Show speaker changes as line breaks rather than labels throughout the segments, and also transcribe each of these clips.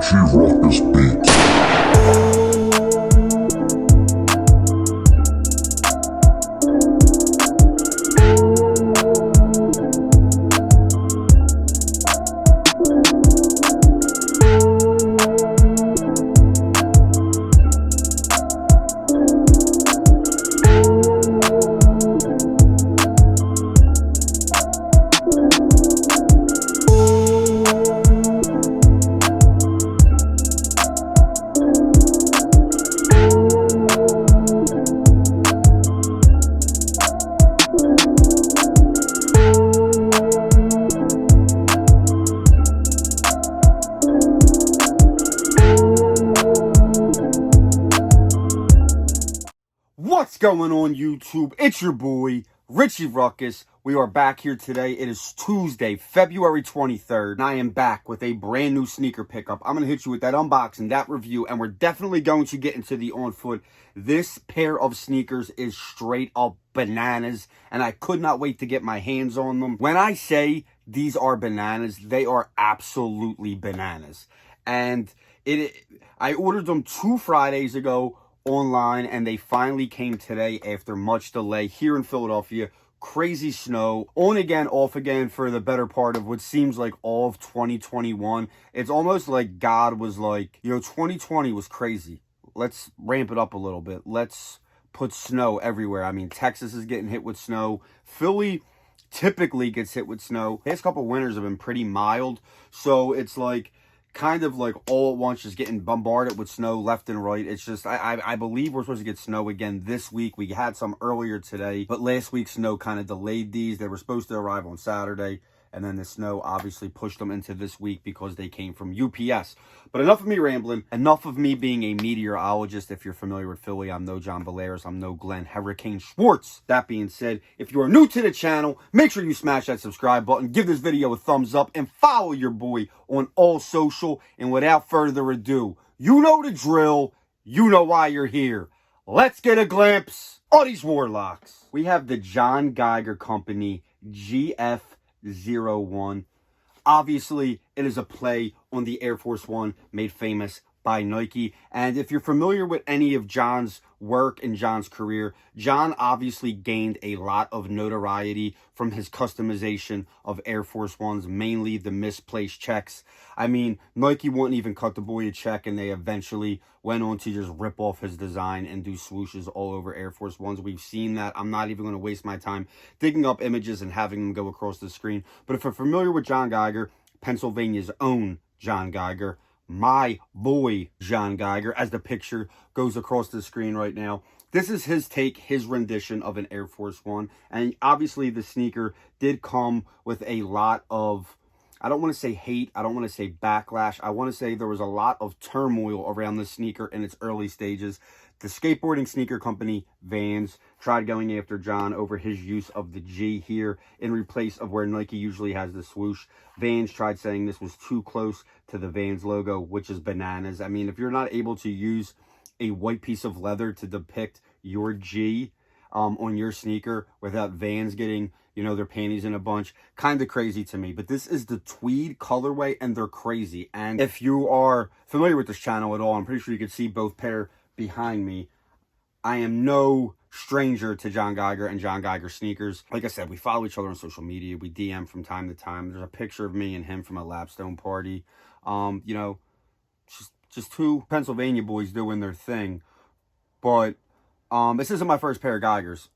Richie Ruckus Beats.
What's going on, YouTube? It's your boy, Richie Ruckus. We are back here today. It is Tuesday, February 23rd, and I am back with a brand new sneaker pickup. I'm going to hit you with that unboxing, that review, and we're definitely going to get into the on foot. This pair of sneakers is straight up bananas, and I could not wait to get my hands on them. When I say these are bananas, they are absolutely bananas. And I ordered them 2 Fridays ago online, and they finally came today after much delay here in Philadelphia. Crazy snow, on again, off again for the better part of what seems like all of 2021. It's almost like God was like, 2020 was crazy. Let's ramp it up a little bit. Let's put snow everywhere. I mean, Texas is getting hit with snow. Philly typically gets hit with snow. Past couple winters have been pretty mild, so it's like kind of like all at once just getting bombarded with snow left and right. It's just, I believe we're supposed to get snow again this week. We had some earlier today, but last week's snow kind of delayed these. They were supposed to arrive on Saturday, and then the snow obviously pushed them into this week because they came from UPS. But enough of me rambling, enough of me being a meteorologist. If you're familiar with Philly, I'm no John Valeris, I'm no Glenn Hurricane Schwartz. That being said, if you are new to the channel, make sure you smash that subscribe button, give this video a thumbs up, and follow your boy on all social. And without further ado, you know the drill, you know why you're here. Let's get a glimpse of these warlocks. We have the John Geiger Company GF-01. Obviously, it is a play on the Air Force One made famous by Nike. And if you're familiar with any of John's work and John's career, John obviously gained a lot of notoriety from his customization of Air Force Ones, mainly the misplaced checks. I mean, Nike wouldn't even cut the boy a check, and they eventually went on to just rip off his design and do swooshes all over Air Force Ones. We've seen that. I'm not even going to waste my time digging up images and having them go across the screen. But if you're familiar with John Geiger, Pennsylvania's own John Geiger, my boy John Geiger, as the picture goes across the screen right now, this is his take, his rendition of an Air Force One. And obviously the sneaker did come with a lot of, I don't want to say hate, I don't want to say backlash, I want to say there was a lot of turmoil around the sneaker in its early stages. The skateboarding sneaker company Vans tried going after John over his use of the G here in replace of where Nike usually has the swoosh. Vans tried saying this was too close to the Vans logo, which is bananas. I mean, if you're not able to use a white piece of leather to depict your G on your sneaker without Vans getting, their panties in a bunch, kind of crazy to me. But this is the Tweed Colorway, and they're crazy. And if you are familiar with this channel at all, I'm pretty sure you can see both pair behind me. I am no stranger to John Geiger and John Geiger sneakers. Like I said, we follow each other on social media. We DM from time to time. There's a picture of me and him from a Lapstone party. Just two Pennsylvania boys doing their thing. But this isn't my first pair of Geigers.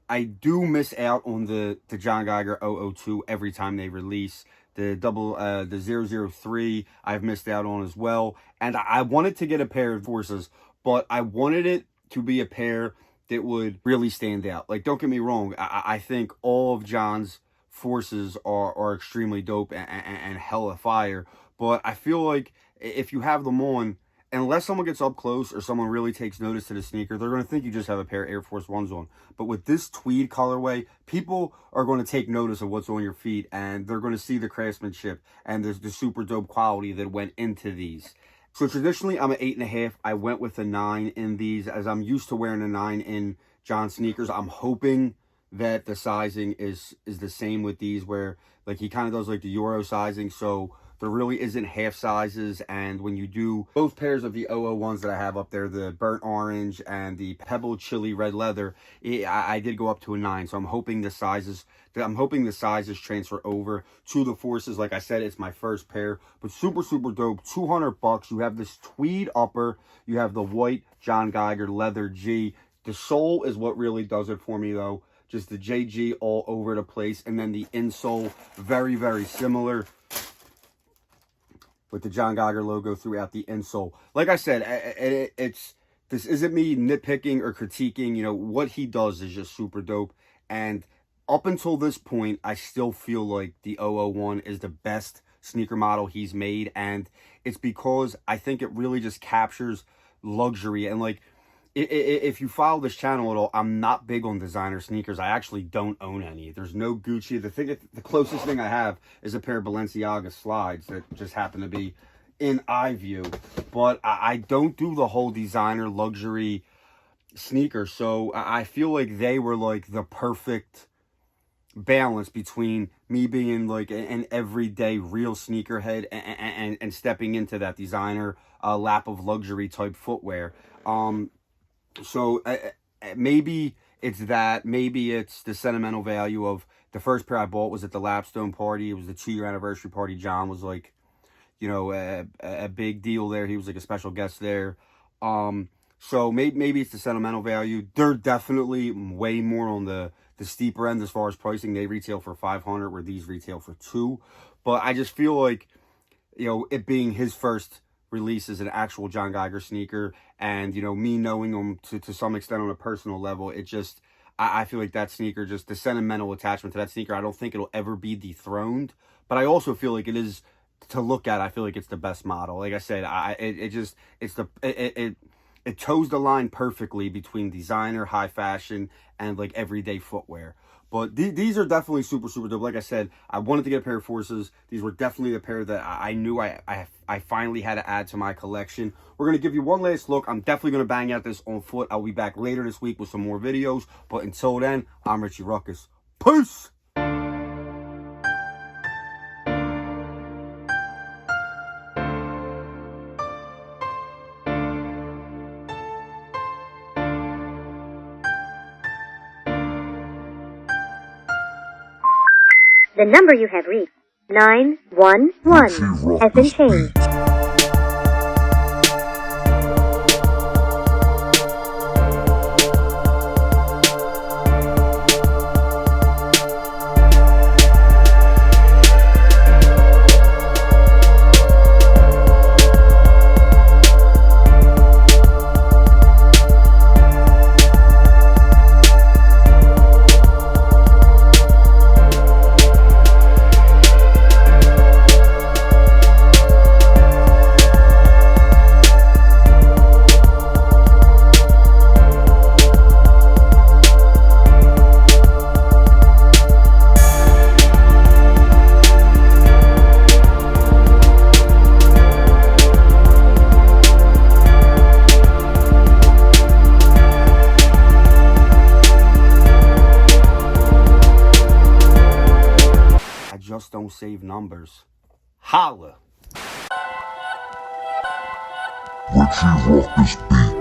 I do miss out on the John Geiger 002 every time they release. The 003 I've missed out on as well. And I wanted to get a pair of Forces, but I wanted it to be a pair that would really stand out. Like, don't get me wrong, I think all of John's Forces are extremely dope and hella fire. But I feel like if you have them on, unless someone gets up close or someone really takes notice to the sneaker, they're going to think you just have a pair of Air Force Ones on. But with this Tweed colorway, people are going to take notice of what's on your feet, and they're going to see the craftsmanship and the super dope quality that went into these. So traditionally, I'm an 8.5. I went with a 9 in these, as I'm used to wearing a 9 in John sneakers. I'm hoping that the sizing is the same with these, where like he kind of does like the Euro sizing, so There really isn't half sizes, and when you do both pairs of the 001s that I have up there, the burnt orange and the pebble chili red leather, I did go up to a 9. So I'm hoping the sizes transfer over to the Forces. Like I said, it's my first pair, but super dope. $200. You have this tweed upper, you have the white John Geiger leather G. The sole is what really does it for me though. Just the JG all over the place, and then the insole very similar, with the John Geiger logo throughout the insole. Like I said, this isn't me nitpicking or critiquing. You know, what he does is just super dope. And up until this point, I still feel like the 001 is the best sneaker model he's made. And it's because I think it really just captures luxury. And like, if you follow this channel at all, I'm not big on designer sneakers. I actually don't own any. There's no Gucci. The closest thing I have is a pair of Balenciaga slides that just happen to be in eye view. But I don't do the whole designer luxury sneaker. So I feel like they were like the perfect balance between me being like an everyday real sneakerhead and stepping into that designer lap of luxury type footwear. So maybe it's that, maybe it's the sentimental value of the first pair I bought was at the Lapstone party. It was the 2-year anniversary party. John was like, you know, a big deal there. He was like a special guest there. So maybe it's the sentimental value. They're definitely way more on the steeper end as far as pricing. They retail for $500 where these retail for $200. But I just feel like, you know, it being his first release as an actual John Geiger sneaker, and you know, me knowing him to some extent on a personal level, it just I feel like that sneaker, just the sentimental attachment to that sneaker, I don't think it'll ever be dethroned. But I also feel like it is, to look at, I feel like it's the best model. Like I said, it toes the line perfectly between designer, high fashion, and like everyday footwear. But these are definitely super dope. Like I said, I wanted to get a pair of Forces. These were definitely a pair that I knew I finally had to add to my collection. We're going to give you one last look. I'm definitely going to bang out this on foot. I'll be back later this week with some more videos. But until then, I'm Richie Ruckus. Peace!
The number you have reached, 911, has been changed.
Just don't save numbers. Holla!
Richie Ruckus Beats.